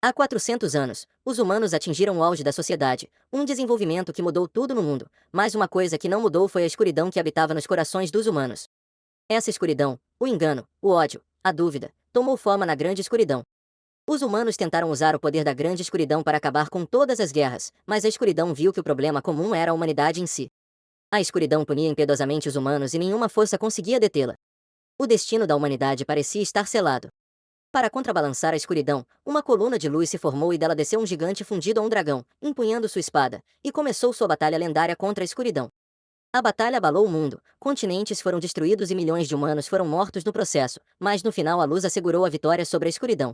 Há 400 anos, os humanos atingiram o auge da sociedade, um desenvolvimento que mudou tudo no mundo, mas uma coisa que não mudou foi a escuridão que habitava nos corações dos humanos. Essa escuridão, o engano, o ódio, a dúvida, tomou forma na grande escuridão. Os humanos tentaram usar o poder da grande escuridão para acabar com todas as guerras, mas a escuridão viu que o problema comum era a humanidade em si. A escuridão punia impiedosamente os humanos e nenhuma força conseguia detê-la. O destino da humanidade parecia estar selado. Para contrabalançar a escuridão, uma coluna de luz se formou e dela desceu um gigante fundido a um dragão, empunhando sua espada, e começou sua batalha lendária contra a escuridão. A batalha abalou o mundo, continentes foram destruídos e milhões de humanos foram mortos no processo, mas no final a luz assegurou a vitória sobre a escuridão.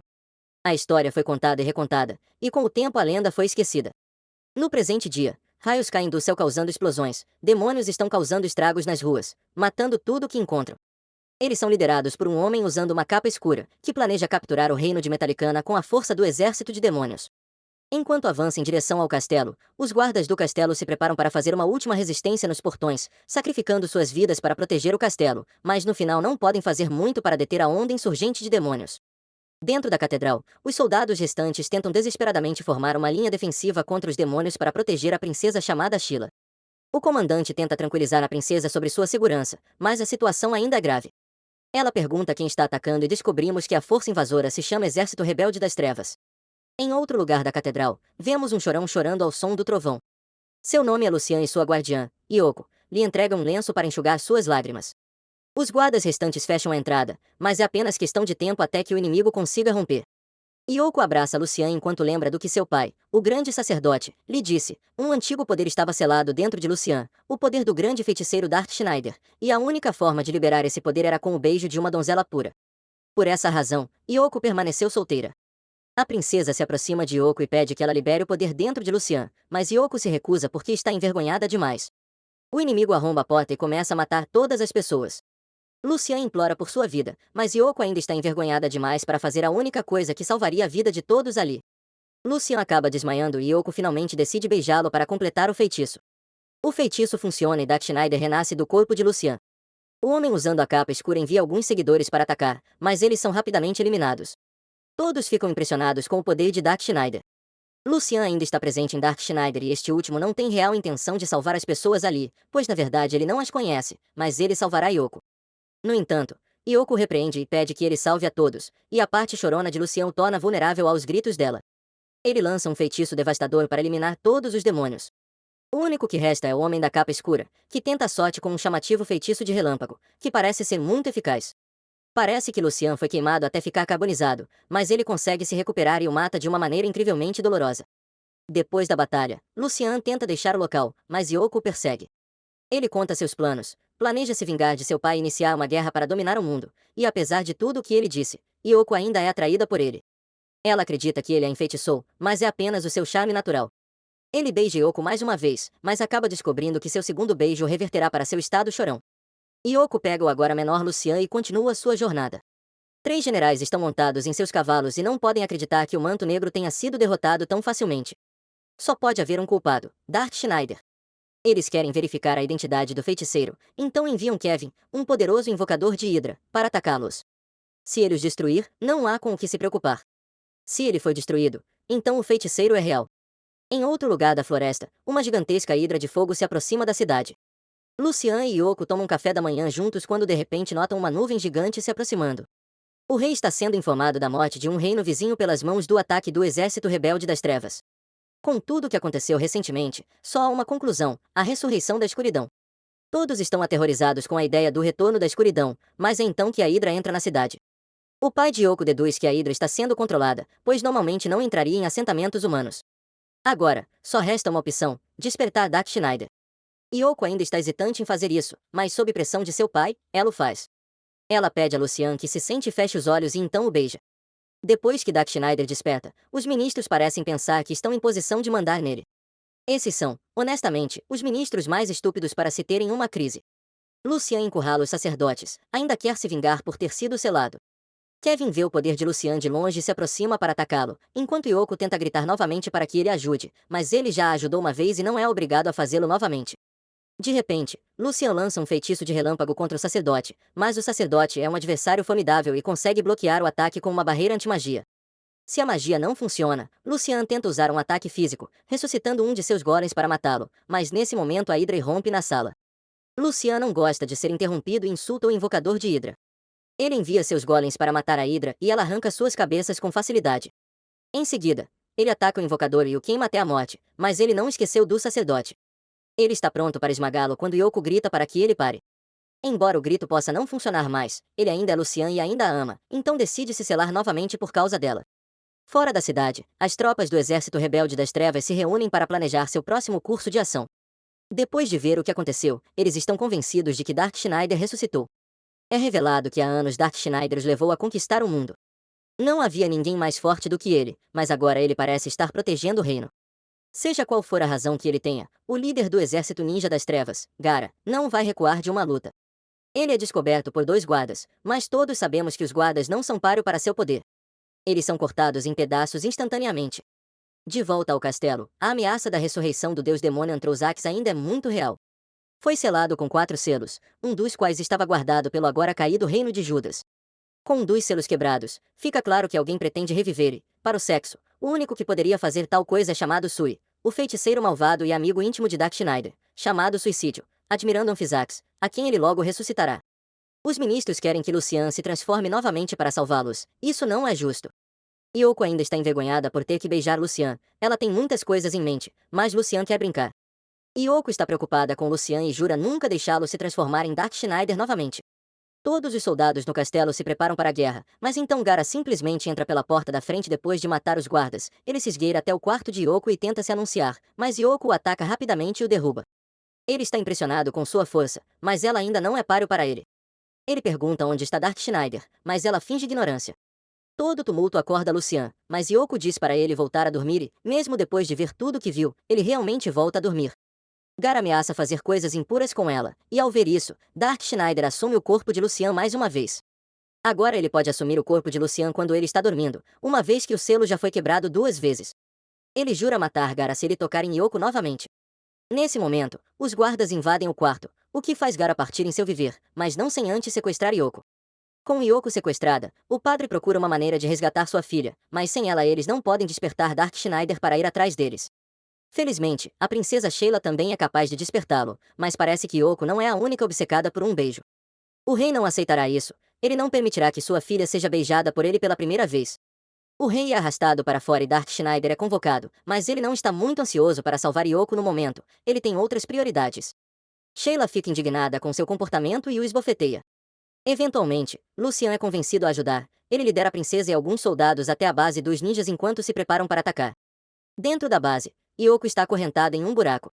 A história foi contada e recontada, e com o tempo a lenda foi esquecida. No presente dia, raios caem do céu causando explosões, demônios estão causando estragos nas ruas, matando tudo o que encontram. Eles são liderados por um homem usando uma capa escura, que planeja capturar o reino de Metalicana com a força do exército de demônios. Enquanto avança em direção ao castelo, os guardas do castelo se preparam para fazer uma última resistência nos portões, sacrificando suas vidas para proteger o castelo, mas no final não podem fazer muito para deter a onda insurgente de demônios. Dentro da catedral, os soldados restantes tentam desesperadamente formar uma linha defensiva contra os demônios para proteger a princesa chamada Sheila. O comandante tenta tranquilizar a princesa sobre sua segurança, mas a situação ainda é grave. Ela pergunta quem está atacando e descobrimos que a força invasora se chama Exército Rebelde das Trevas. Em outro lugar da catedral, vemos um chorão chorando ao som do trovão. Seu nome é Lucian e sua guardiã, Yoko, lhe entrega um lenço para enxugar suas lágrimas. Os guardas restantes fecham a entrada, mas é apenas questão de tempo até que o inimigo consiga romper. Yoko abraça Lucian enquanto lembra do que seu pai, o grande sacerdote, lhe disse. Um antigo poder estava selado dentro de Lucian, o poder do grande feiticeiro Darth Schneider, e a única forma de liberar esse poder era com o beijo de uma donzela pura. Por essa razão, Yoko permaneceu solteira. A princesa se aproxima de Yoko e pede que ela libere o poder dentro de Lucian, mas Yoko se recusa porque está envergonhada demais. O inimigo arromba a porta e começa a matar todas as pessoas. Lucian implora por sua vida, mas Yoko ainda está envergonhada demais para fazer a única coisa que salvaria a vida de todos ali. Lucian acaba desmaiando e Yoko finalmente decide beijá-lo para completar o feitiço. O feitiço funciona e Darth Schneider renasce do corpo de Lucian. O homem usando a capa escura envia alguns seguidores para atacar, mas eles são rapidamente eliminados. Todos ficam impressionados com o poder de Darth Schneider. Lucian ainda está presente em Darth Schneider e este último não tem real intenção de salvar as pessoas ali, pois na verdade ele não as conhece, mas ele salvará Yoko. No entanto, Yoko repreende e pede que ele salve a todos, e a parte chorona de Lucian o torna vulnerável aos gritos dela. Ele lança um feitiço devastador para eliminar todos os demônios. O único que resta é o Homem da Capa Escura, que tenta a sorte com um chamativo feitiço de relâmpago, que parece ser muito eficaz. Parece que Lucian foi queimado até ficar carbonizado, mas ele consegue se recuperar e o mata de uma maneira incrivelmente dolorosa. Depois da batalha, Lucian tenta deixar o local, mas Yoko o persegue. Ele conta seus planos, planeja se vingar de seu pai e iniciar uma guerra para dominar o mundo, e apesar de tudo o que ele disse, Yoko ainda é atraída por ele. Ela acredita que ele a enfeitiçou, mas é apenas o seu charme natural. Ele beija Yoko mais uma vez, mas acaba descobrindo que seu segundo beijo reverterá para seu estado chorão. Yoko pega o agora menor Lucian e continua sua jornada. 3 generais estão montados em seus cavalos e não podem acreditar que o Manto Negro tenha sido derrotado tão facilmente. Só pode haver um culpado, Darth Schneider. Eles querem verificar a identidade do feiticeiro, então enviam Kevin, um poderoso invocador de Hydra, para atacá-los. Se ele os destruir, não há com o que se preocupar. Se ele foi destruído, então o feiticeiro é real. Em outro lugar da floresta, uma gigantesca hidra de fogo se aproxima da cidade. Lucian e Yoko tomam café da manhã juntos quando de repente notam uma nuvem gigante se aproximando. O rei está sendo informado da morte de um reino vizinho pelas mãos do ataque do exército rebelde das trevas. Com tudo o que aconteceu recentemente, só há uma conclusão: a ressurreição da escuridão. Todos estão aterrorizados com a ideia do retorno da escuridão, mas é então que a Hydra entra na cidade. O pai de Yoko deduz que a Hydra está sendo controlada, pois normalmente não entraria em assentamentos humanos. Agora, só resta uma opção: despertar Darth Schneider. Yoko ainda está hesitante em fazer isso, mas sob pressão de seu pai, ela o faz. Ela pede a Lucian que se sente e feche os olhos e então o beija. Depois que Darth Schneider desperta, os ministros parecem pensar que estão em posição de mandar nele. Esses são, honestamente, os ministros mais estúpidos para se terem uma crise. Lucian encurrala os sacerdotes, ainda quer se vingar por ter sido selado. Kevin vê o poder de Lucian de longe e se aproxima para atacá-lo, enquanto Yoko tenta gritar novamente para que ele ajude, mas ele já a ajudou uma vez e não é obrigado a fazê-lo novamente. De repente, Lucian lança um feitiço de relâmpago contra o sacerdote, mas o sacerdote é um adversário formidável e consegue bloquear o ataque com uma barreira antimagia. Se a magia não funciona, Lucian tenta usar um ataque físico, ressuscitando um de seus golems para matá-lo, mas nesse momento a Hydra irrompe na sala. Lucian não gosta de ser interrompido e insulta o invocador de Hydra. Ele envia seus golems para matar a Hydra e ela arranca suas cabeças com facilidade. Em seguida, ele ataca o invocador e o queima até a morte, mas ele não esqueceu do sacerdote. Ele está pronto para esmagá-lo quando Yoko grita para que ele pare. Embora o grito possa não funcionar mais, ele ainda é Lucian e ainda a ama, então decide se selar novamente por causa dela. Fora da cidade, as tropas do Exército Rebelde das Trevas se reúnem para planejar seu próximo curso de ação. Depois de ver o que aconteceu, eles estão convencidos de que Dark Schneider ressuscitou. É revelado que há anos Dark Schneider os levou a conquistar o mundo. Não havia ninguém mais forte do que ele, mas agora ele parece estar protegendo o reino. Seja qual for a razão que ele tenha, o líder do Exército Ninja das Trevas, Gaara, não vai recuar de uma luta. Ele é descoberto por 2 guardas, mas todos sabemos que os guardas não são páreo para seu poder. Eles são cortados em pedaços instantaneamente. De volta ao castelo, a ameaça da ressurreição do deus demônio Antrozax ainda é muito real. Foi selado com 4 selos, um dos quais estava guardado pelo agora caído reino de Judas. Com um dos selos quebrados, fica claro que alguém pretende reviver e, para o sexo, o único que poderia fazer tal coisa é chamado Sui, o feiticeiro malvado e amigo íntimo de Dark Schneider, chamado Suicídio, admirando Anfisax, a quem ele logo ressuscitará. Os ministros querem que Lucian se transforme novamente para salvá-los. Isso não é justo. Yoko ainda está envergonhada por ter que beijar Lucian. Ela tem muitas coisas em mente, mas Lucian quer brincar. Yoko está preocupada com Lucian e jura nunca deixá-lo se transformar em Dark Schneider novamente. Todos os soldados no castelo se preparam para a guerra, mas então Gaara simplesmente entra pela porta da frente depois de matar os guardas. Ele se esgueira até o quarto de Yoko e tenta se anunciar, mas Yoko o ataca rapidamente e o derruba. Ele está impressionado com sua força, mas ela ainda não é páreo para ele. Ele pergunta onde está Dark Schneider, mas ela finge ignorância. Todo o tumulto acorda Lucian, mas Yoko diz para ele voltar a dormir e, mesmo depois de ver tudo o que viu, ele realmente volta a dormir. Gaara ameaça fazer coisas impuras com ela, e ao ver isso, Dark Schneider assume o corpo de Lucian mais uma vez. Agora ele pode assumir o corpo de Lucian quando ele está dormindo, uma vez que o selo já foi quebrado 2 vezes. Ele jura matar Gaara se ele tocar em Yoko novamente. Nesse momento, os guardas invadem o quarto, o que faz Gaara partir em seu viver, mas não sem antes sequestrar Yoko. Com Yoko sequestrada, o padre procura uma maneira de resgatar sua filha, mas sem ela eles não podem despertar Dark Schneider para ir atrás deles. Felizmente, a princesa Sheila também é capaz de despertá-lo, mas parece que Yoko não é a única obcecada por um beijo. O rei não aceitará isso, ele não permitirá que sua filha seja beijada por ele pela primeira vez. O rei é arrastado para fora e Dark Schneider é convocado, mas ele não está muito ansioso para salvar Yoko no momento, ele tem outras prioridades. Sheila fica indignada com seu comportamento e o esbofeteia. Eventualmente, Lucian é convencido a ajudar, ele lidera a princesa e alguns soldados até a base dos ninjas enquanto se preparam para atacar. Dentro da base, Yoko está acorrentada em um buraco.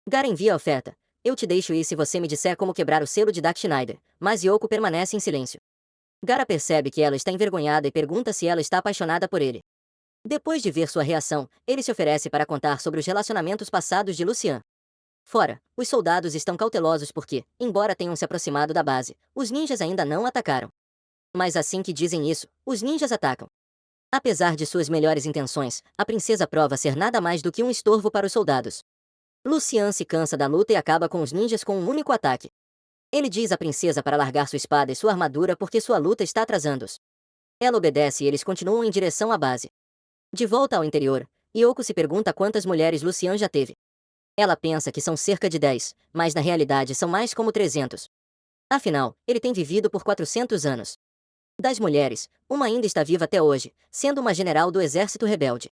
Gaara envia a oferta. Eu te deixo ir se você me disser como quebrar o selo de Dark Schneider, mas Yoko permanece em silêncio. Gaara percebe que ela está envergonhada e pergunta se ela está apaixonada por ele. Depois de ver sua reação, ele se oferece para contar sobre os relacionamentos passados de Lucian. Fora, os soldados estão cautelosos porque, embora tenham se aproximado da base, os ninjas ainda não atacaram. Mas assim que dizem isso, os ninjas atacam. Apesar de suas melhores intenções, a princesa prova ser nada mais do que um estorvo para os soldados. Lucian se cansa da luta e acaba com os ninjas com um único ataque. Ele diz à princesa para largar sua espada e sua armadura porque sua luta está atrasando-os. Ela obedece e eles continuam em direção à base. De volta ao interior, Yoko se pergunta quantas mulheres Lucian já teve. Ela pensa que são cerca de 10, mas na realidade são mais como 300. Afinal, ele tem vivido por 400 anos. Das mulheres, uma ainda está viva até hoje, sendo uma general do exército rebelde.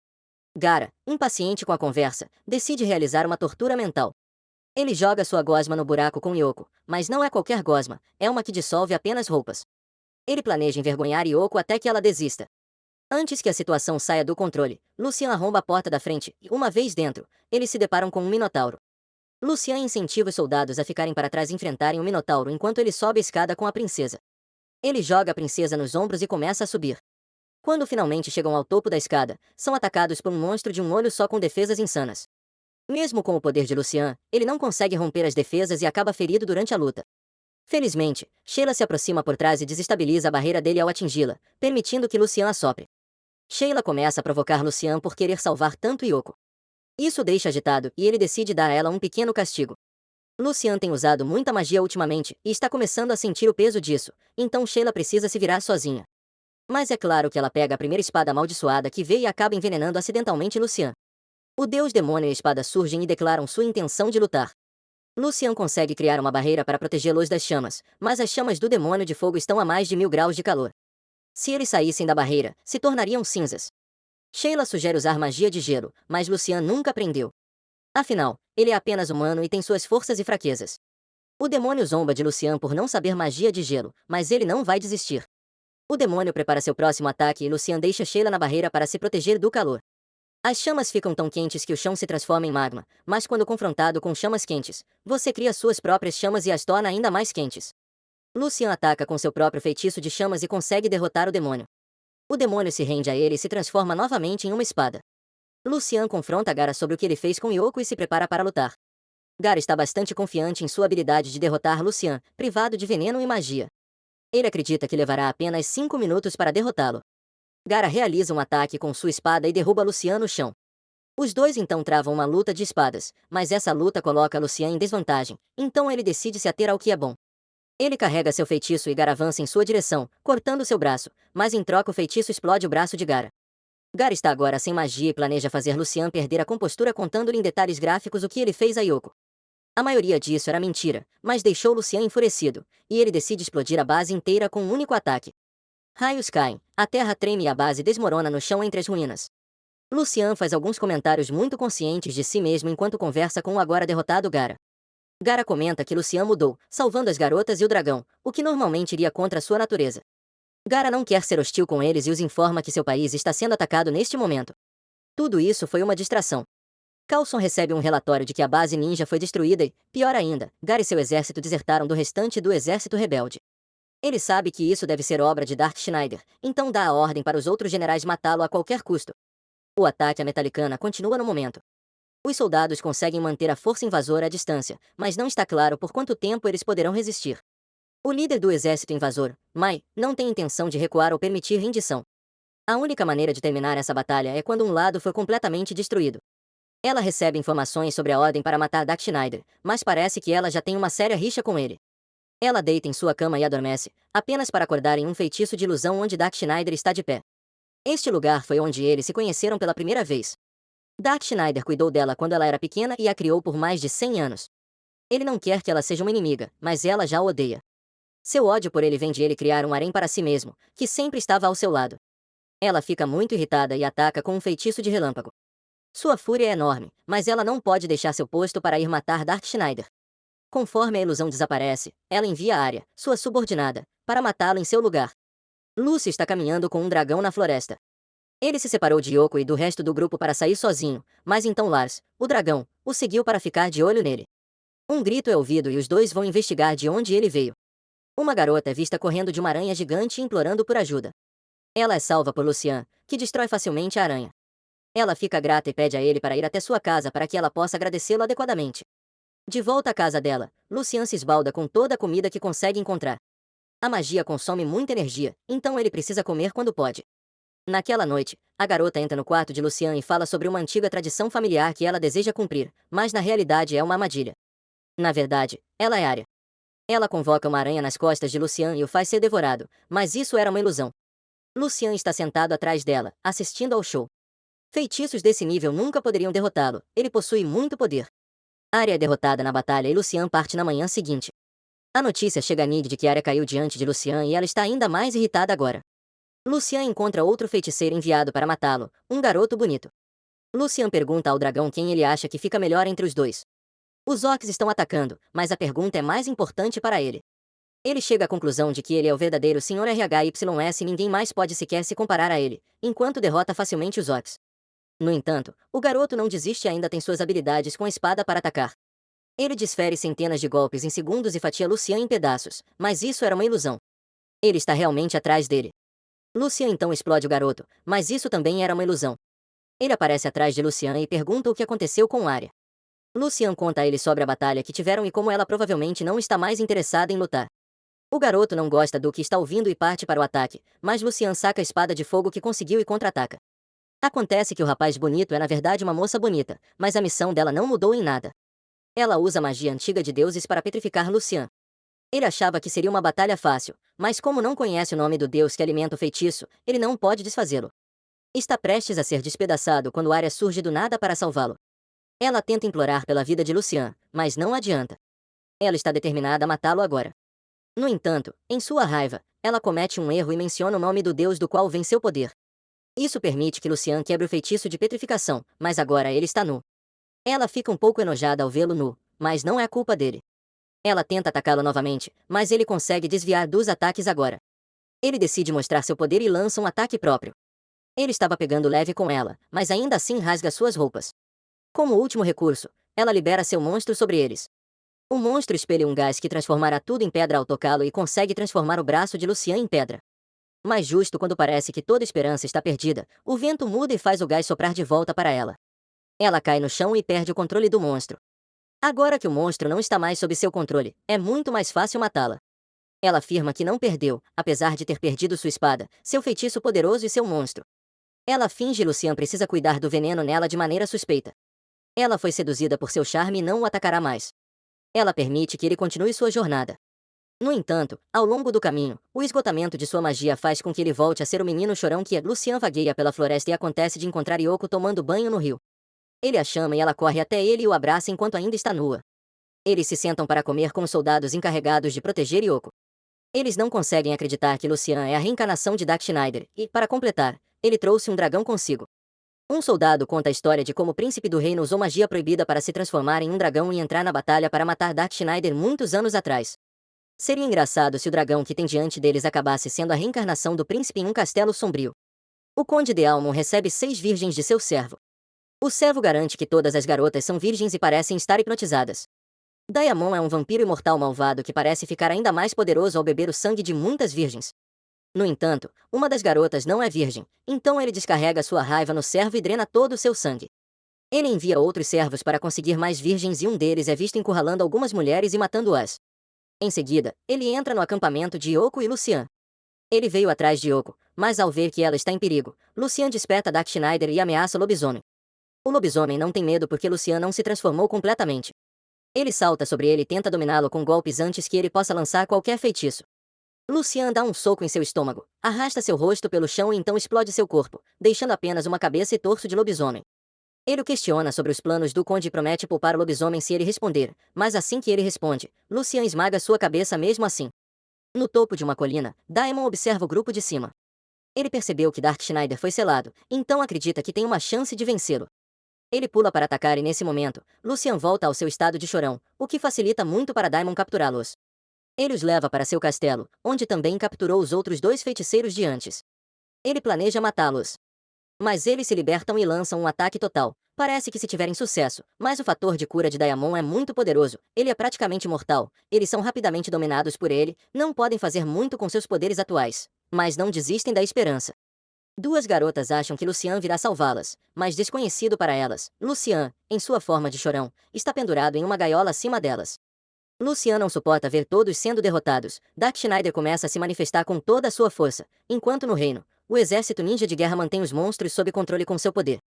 Gaara, impaciente com a conversa, decide realizar uma tortura mental. Ele joga sua gosma no buraco com Yoko, mas não é qualquer gosma, é uma que dissolve apenas roupas. Ele planeja envergonhar Yoko até que ela desista. Antes que a situação saia do controle, Lucian arromba a porta da frente e, uma vez dentro, eles se deparam com um minotauro. Lucian incentiva os soldados a ficarem para trás e enfrentarem o minotauro enquanto ele sobe a escada com a princesa. Ele joga a princesa nos ombros e começa a subir. Quando finalmente chegam ao topo da escada, são atacados por um monstro de um olho só com defesas insanas. Mesmo com o poder de Lucian, ele não consegue romper as defesas e acaba ferido durante a luta. Felizmente, Sheila se aproxima por trás e desestabiliza a barreira dele ao atingi-la, permitindo que Lucian a sopre. Sheila começa a provocar Lucian por querer salvar tanto Yoko. Isso o deixa agitado e ele decide dar a ela um pequeno castigo. Lucian tem usado muita magia ultimamente e está começando a sentir o peso disso, então Sheila precisa se virar sozinha. Mas é claro que ela pega a primeira espada amaldiçoada que vê e acaba envenenando acidentalmente Lucian. O deus demônio e a espada surgem e declaram sua intenção de lutar. Lucian consegue criar uma barreira para protegê-los das chamas, mas as chamas do demônio de fogo estão a mais de 1000 graus de calor. Se eles saíssem da barreira, se tornariam cinzas. Sheila sugere usar magia de gelo, mas Lucian nunca aprendeu. Afinal, ele é apenas humano e tem suas forças e fraquezas. O demônio zomba de Lucian por não saber magia de gelo, mas ele não vai desistir. O demônio prepara seu próximo ataque e Lucian deixa Sheila na barreira para se proteger do calor. As chamas ficam tão quentes que o chão se transforma em magma, mas quando confrontado com chamas quentes, você cria suas próprias chamas e as torna ainda mais quentes. Lucian ataca com seu próprio feitiço de chamas e consegue derrotar o demônio. O demônio se rende a ele e se transforma novamente em uma espada. Lucian confronta Gaara sobre o que ele fez com Yoko e se prepara para lutar. Gaara está bastante confiante em sua habilidade de derrotar Lucian, privado de veneno e magia. Ele acredita que levará apenas 5 minutos para derrotá-lo. Gaara realiza um ataque com sua espada e derruba Lucian no chão. Os dois então travam uma luta de espadas, mas essa luta coloca Lucian em desvantagem, então ele decide se ater ao que é bom. Ele carrega seu feitiço e Gaara avança em sua direção, cortando seu braço, mas em troca o feitiço explode o braço de Gaara. Gaara está agora sem magia e planeja fazer Lucian perder a compostura contando-lhe em detalhes gráficos o que ele fez a Yoko. A maioria disso era mentira, mas deixou Lucian enfurecido, e ele decide explodir a base inteira com um único ataque. Raios caem, a terra treme e a base desmorona no chão entre as ruínas. Lucian faz alguns comentários muito conscientes de si mesmo enquanto conversa com o agora derrotado Gaara. Gaara comenta que Lucian mudou, salvando as garotas e o dragão, o que normalmente iria contra sua natureza. Gaara não quer ser hostil com eles e os informa que seu país está sendo atacado neste momento. Tudo isso foi uma distração. Coulson recebe um relatório de que a base ninja foi destruída e, pior ainda, Gaara e seu exército desertaram do restante do exército rebelde. Ele sabe que isso deve ser obra de Dark Schneider, então dá a ordem para os outros generais matá-lo a qualquer custo. O ataque à Metalicana continua no momento. Os soldados conseguem manter a força invasora à distância, mas não está claro por quanto tempo eles poderão resistir. O líder do exército invasor, Mai, não tem intenção de recuar ou permitir rendição. A única maneira de terminar essa batalha é quando um lado for completamente destruído. Ela recebe informações sobre a ordem para matar Dark Schneider, mas parece que ela já tem uma séria rixa com ele. Ela deita em sua cama e adormece, apenas para acordar em um feitiço de ilusão onde Dark Schneider está de pé. Este lugar foi onde eles se conheceram pela primeira vez. Dark Schneider cuidou dela quando ela era pequena e a criou por mais de 100 anos. Ele não quer que ela seja uma inimiga, mas ela já o odeia. Seu ódio por ele vem de ele criar um harém para si mesmo, que sempre estava ao seu lado. Ela fica muito irritada e ataca com um feitiço de relâmpago. Sua fúria é enorme, mas ela não pode deixar seu posto para ir matar Dark Schneider. Conforme a ilusão desaparece, ela envia Arya, sua subordinada, para matá-lo em seu lugar. Lucy está caminhando com um dragão na floresta. Ele se separou de Yoko e do resto do grupo para sair sozinho, mas então Lars, o dragão, o seguiu para ficar de olho nele. Um grito é ouvido e os dois vão investigar de onde ele veio. Uma garota é vista correndo de uma aranha gigante e implorando por ajuda. Ela é salva por Lucian, que destrói facilmente a aranha. Ela fica grata e pede a ele para ir até sua casa para que ela possa agradecê-lo adequadamente. De volta à casa dela, Lucian se esbalda com toda a comida que consegue encontrar. A magia consome muita energia, então ele precisa comer quando pode. Naquela noite, a garota entra no quarto de Lucian e fala sobre uma antiga tradição familiar que ela deseja cumprir, mas na realidade é uma armadilha. Na verdade, ela é Arya. Ela convoca uma aranha nas costas de Lucian e o faz ser devorado, mas isso era uma ilusão. Lucian está sentado atrás dela, assistindo ao show. Feitiços desse nível nunca poderiam derrotá-lo, ele possui muito poder. Arya é derrotada na batalha e Lucian parte na manhã seguinte. A notícia chega a Nid de que Arya caiu diante de Lucian e ela está ainda mais irritada agora. Lucian encontra outro feiticeiro enviado para matá-lo, um garoto bonito. Lucian pergunta ao dragão quem ele acha que fica melhor entre os dois. Os orcs estão atacando, mas a pergunta é mais importante para ele. Ele chega à conclusão de que ele é o verdadeiro Sr. RHYS e ninguém mais pode sequer se comparar a ele, enquanto derrota facilmente os orcs. No entanto, o garoto não desiste e ainda tem suas habilidades com a espada para atacar. Ele desfere centenas de golpes em segundos e fatia Lucian em pedaços, mas isso era uma ilusão. Ele está realmente atrás dele. Lucian então explode o garoto, mas isso também era uma ilusão. Ele aparece atrás de Lucian e pergunta o que aconteceu com Arya. Lucian conta a ele sobre a batalha que tiveram e como ela provavelmente não está mais interessada em lutar. O garoto não gosta do que está ouvindo e parte para o ataque, mas Lucian saca a espada de fogo que conseguiu e contra-ataca. Acontece que o rapaz bonito é na verdade uma moça bonita, mas a missão dela não mudou em nada. Ela usa a magia antiga de deuses para petrificar Lucian. Ele achava que seria uma batalha fácil, mas como não conhece o nome do deus que alimenta o feitiço, ele não pode desfazê-lo. Está prestes a ser despedaçado quando Arya surge do nada para salvá-lo. Ela tenta implorar pela vida de Lucian, mas não adianta. Ela está determinada a matá-lo agora. No entanto, em sua raiva, ela comete um erro e menciona o nome do deus do qual vem seu poder. Isso permite que Lucian quebre o feitiço de petrificação, mas agora ele está nu. Ela fica um pouco enojada ao vê-lo nu, mas não é culpa dele. Ela tenta atacá-lo novamente, mas ele consegue desviar dos ataques agora. Ele decide mostrar seu poder e lança um ataque próprio. Ele estava pegando leve com ela, mas ainda assim rasga suas roupas. Como último recurso, ela libera seu monstro sobre eles. O monstro espelha um gás que transformará tudo em pedra ao tocá-lo e consegue transformar o braço de Lucian em pedra. Mas justo quando parece que toda esperança está perdida, o vento muda e faz o gás soprar de volta para ela. Ela cai no chão e perde o controle do monstro. Agora que o monstro não está mais sob seu controle, é muito mais fácil matá-la. Ela afirma que não perdeu, apesar de ter perdido sua espada, seu feitiço poderoso e seu monstro. Ela finge que Lucian precisa cuidar do veneno nela de maneira suspeita. Ela foi seduzida por seu charme e não o atacará mais. Ela permite que ele continue sua jornada. No entanto, ao longo do caminho, o esgotamento de sua magia faz com que ele volte a ser o menino chorão que Lucian vagueia pela floresta e acontece de encontrar Yoko tomando banho no rio. Ele a chama e ela corre até ele e o abraça enquanto ainda está nua. Eles se sentam para comer com os soldados encarregados de proteger Yoko. Eles não conseguem acreditar que Lucian é a reencarnação de Dark Schneider e, para completar, ele trouxe um dragão consigo. Um soldado conta a história de como o príncipe do reino usou magia proibida para se transformar em um dragão e entrar na batalha para matar Dark Schneider muitos anos atrás. Seria engraçado se o dragão que tem diante deles acabasse sendo a reencarnação do príncipe em um castelo sombrio. O conde de Almon recebe 6 virgens de seu servo. O servo garante que todas as garotas são virgens e parecem estar hipnotizadas. Daemon é um vampiro imortal malvado que parece ficar ainda mais poderoso ao beber o sangue de muitas virgens. No entanto, uma das garotas não é virgem, então ele descarrega sua raiva no servo e drena todo o seu sangue. Ele envia outros servos para conseguir mais virgens e um deles é visto encurralando algumas mulheres e matando-as. Em seguida, ele entra no acampamento de Yoko e Lucian. Ele veio atrás de Yoko, mas ao ver que ela está em perigo, Lucian desperta Dark Schneider e ameaça o lobisomem. O lobisomem não tem medo porque Lucian não se transformou completamente. Ele salta sobre ele e tenta dominá-lo com golpes antes que ele possa lançar qualquer feitiço. Lucian dá um soco em seu estômago, arrasta seu rosto pelo chão e então explode seu corpo, deixando apenas uma cabeça e torso de lobisomem. Ele o questiona sobre os planos do conde e promete poupar o lobisomem se ele responder, mas assim que ele responde, Lucian esmaga sua cabeça mesmo assim. No topo de uma colina, Daemon observa o grupo de cima. Ele percebeu que Dark Schneider foi selado, então acredita que tem uma chance de vencê-lo. Ele pula para atacar e nesse momento, Lucian volta ao seu estado de chorão, o que facilita muito para Daemon capturá-los. Ele os leva para seu castelo, onde também capturou os outros 2 feiticeiros de antes. Ele planeja matá-los. Mas eles se libertam e lançam um ataque total. Parece que se tiverem sucesso, mas o fator de cura de Daemon é muito poderoso, ele é praticamente mortal, eles são rapidamente dominados por ele, não podem fazer muito com seus poderes atuais, mas não desistem da esperança. 2 garotas acham que Lucian virá salvá-las, mas desconhecido para elas, Lucian, em sua forma de chorão, está pendurado em uma gaiola acima delas. Lucian não suporta ver todos sendo derrotados. Dark Schneider começa a se manifestar com toda a sua força, enquanto no reino, o exército ninja de guerra mantém os monstros sob controle com seu poder.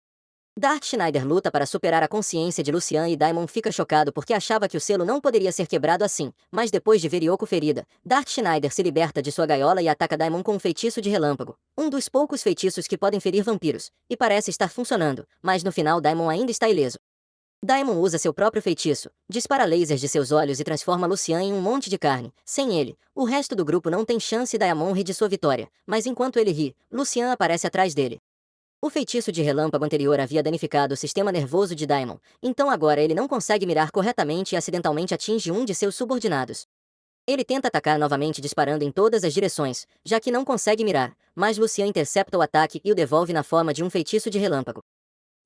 Dark Schneider luta para superar a consciência de Lucian e Daemon fica chocado porque achava que o selo não poderia ser quebrado assim, mas depois de ver Yoko ferida, Dark Schneider se liberta de sua gaiola e ataca Daemon com um feitiço de relâmpago, um dos poucos feitiços que podem ferir vampiros, e parece estar funcionando, mas no final Daemon ainda está ileso. Daemon usa seu próprio feitiço, dispara lasers de seus olhos e transforma Lucian em um monte de carne. Sem ele, o resto do grupo não tem chance e Daemon ri de sua vitória, mas enquanto ele ri, Lucian aparece atrás dele. O feitiço de relâmpago anterior havia danificado o sistema nervoso de Daemon, então agora ele não consegue mirar corretamente e acidentalmente atinge um de seus subordinados. Ele tenta atacar novamente disparando em todas as direções, já que não consegue mirar, mas Lucian intercepta o ataque e o devolve na forma de um feitiço de relâmpago.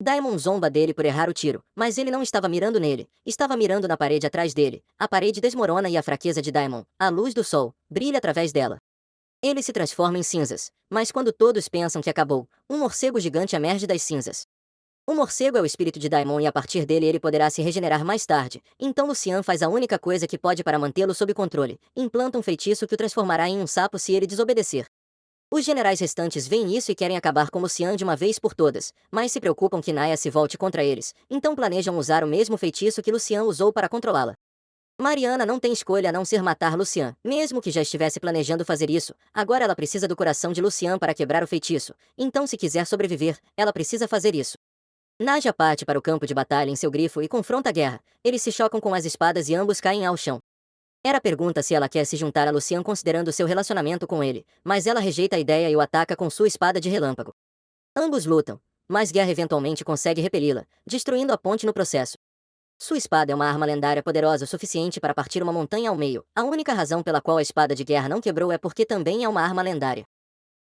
Daemon zomba dele por errar o tiro, mas ele não estava mirando nele, estava mirando na parede atrás dele. A parede desmorona e a fraqueza de Daemon, a luz do sol, brilha através dela. Ele se transforma em cinzas, mas quando todos pensam que acabou, um morcego gigante emerge das cinzas. O morcego é o espírito de Daemon e a partir dele ele poderá se regenerar mais tarde, então Lucian faz a única coisa que pode para mantê-lo sob controle, implanta um feitiço que o transformará em um sapo se ele desobedecer. Os generais restantes veem isso e querem acabar com Lucian de uma vez por todas, mas se preocupam que Naya se volte contra eles, então planejam usar o mesmo feitiço que Lucian usou para controlá-la. Mariana não tem escolha a não ser matar Lucian, mesmo que já estivesse planejando fazer isso. Agora ela precisa do coração de Lucian para quebrar o feitiço. Então, se quiser sobreviver, ela precisa fazer isso. Naja parte para o campo de batalha em seu grifo e confronta a guerra. Eles se chocam com as espadas e ambos caem ao chão. Era pergunta se ela quer se juntar a Lucian considerando seu relacionamento com ele, mas ela rejeita a ideia e o ataca com sua espada de relâmpago. Ambos lutam, mas Guerra eventualmente consegue repeli-la, destruindo a ponte no processo. Sua espada é uma arma lendária poderosa o suficiente para partir uma montanha ao meio. A única razão pela qual a espada de guerra não quebrou é porque também é uma arma lendária.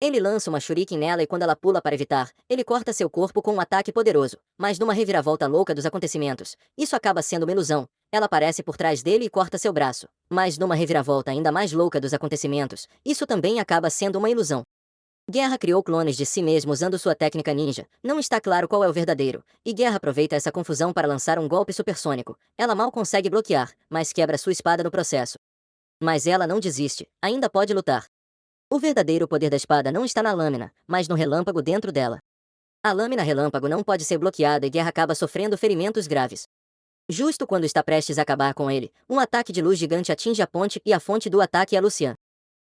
Ele lança uma shuriken nela e quando ela pula para evitar, ele corta seu corpo com um ataque poderoso, mas numa reviravolta louca dos acontecimentos, isso acaba sendo uma ilusão. Ela aparece por trás dele e corta seu braço, mas numa reviravolta ainda mais louca dos acontecimentos, isso também acaba sendo uma ilusão. Guerra criou clones de si mesmo usando sua técnica ninja. Não está claro qual é o verdadeiro, e Guerra aproveita essa confusão para lançar um golpe supersônico. Ela mal consegue bloquear, mas quebra sua espada no processo. Mas ela não desiste, ainda pode lutar. O verdadeiro poder da espada não está na lâmina, mas no relâmpago dentro dela. A lâmina relâmpago não pode ser bloqueada e Guerra acaba sofrendo ferimentos graves. Justo quando está prestes a acabar com ele, um ataque de luz gigante atinge a ponte e a fonte do ataque é Lucian.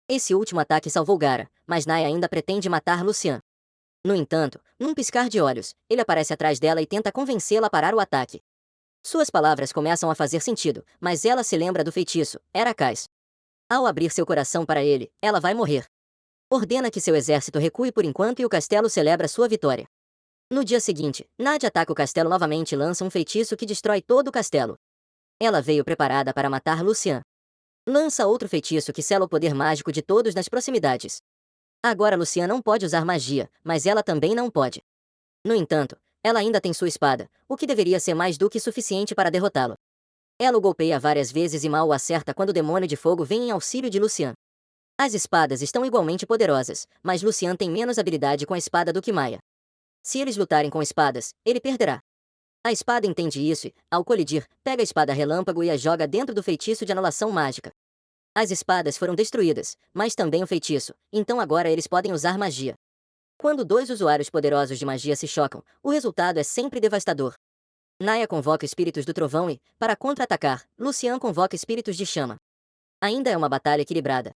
Esse último ataque salvou Gaara, mas Naya ainda pretende matar Lucian. No entanto, num piscar de olhos, ele aparece atrás dela e tenta convencê-la a parar o ataque. Suas palavras começam a fazer sentido, mas ela se lembra do feitiço, Heracais. Ao abrir seu coração para ele, ela vai morrer. Ordena que seu exército recue por enquanto e o castelo celebra sua vitória. No dia seguinte, Nadia ataca o castelo novamente e lança um feitiço que destrói todo o castelo. Ela veio preparada para matar Lucian. Lança outro feitiço que sela o poder mágico de todos nas proximidades. Agora Lucian não pode usar magia, mas ela também não pode. No entanto, ela ainda tem sua espada, o que deveria ser mais do que suficiente para derrotá-lo. Ela o golpeia várias vezes e mal o acerta quando o demônio de fogo vem em auxílio de Lucian. As espadas estão igualmente poderosas, mas Lucian tem menos habilidade com a espada do que Maia. Se eles lutarem com espadas, ele perderá. A espada entende isso e, ao colidir, pega a espada relâmpago e a joga dentro do feitiço de anulação mágica. As espadas foram destruídas, mas também o feitiço, então agora eles podem usar magia. Quando dois usuários poderosos de magia se chocam, o resultado é sempre devastador. Naya convoca espíritos do trovão e, para contra-atacar, Lucian convoca espíritos de chama. Ainda é uma batalha equilibrada.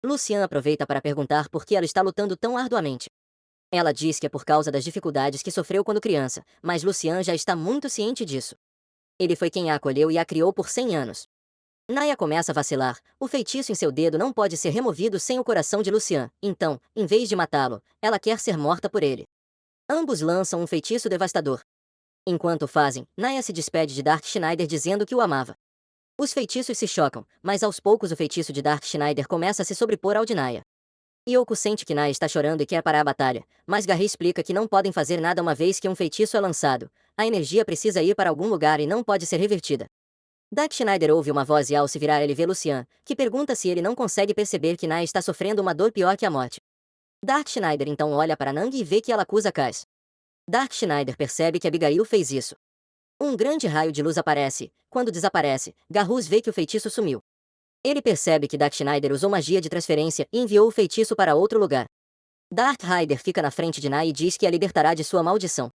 Lucian aproveita para perguntar por que ela está lutando tão arduamente. Ela diz que é por causa das dificuldades que sofreu quando criança, mas Lucian já está muito ciente disso. Ele foi quem a acolheu e a criou por 100 anos. Naya começa a vacilar. O feitiço em seu dedo não pode ser removido sem o coração de Lucian, então, em vez de matá-lo, ela quer ser morta por ele. Ambos lançam um feitiço devastador. Enquanto fazem, Naya se despede de Dark Schneider dizendo que o amava. Os feitiços se chocam, mas aos poucos o feitiço de Dark Schneider começa a se sobrepor ao de Naya. Yoko sente que Naya está chorando e quer parar a batalha, mas Garry explica que não podem fazer nada uma vez que um feitiço é lançado. A energia precisa ir para algum lugar e não pode ser revertida. Dark Schneider ouve uma voz e ao se virar ele vê Lucian, que pergunta se ele não consegue perceber que Naya está sofrendo uma dor pior que a morte. Dark Schneider então olha para Nang e vê que ela acusa Kais. Dark Schneider percebe que Abigail fez isso. Um grande raio de luz aparece. Quando desaparece, Garrus vê que o feitiço sumiu. Ele percebe que Dark Schneider usou magia de transferência e enviou o feitiço para outro lugar. Dark Rider fica na frente de Nai e diz que a libertará de sua maldição.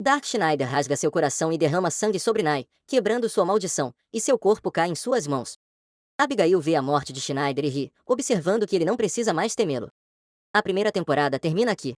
Dark Schneider rasga seu coração e derrama sangue sobre Nai, quebrando sua maldição, e seu corpo cai em suas mãos. Abigail vê a morte de Schneider e ri, observando que ele não precisa mais temê-lo. A primeira temporada termina aqui.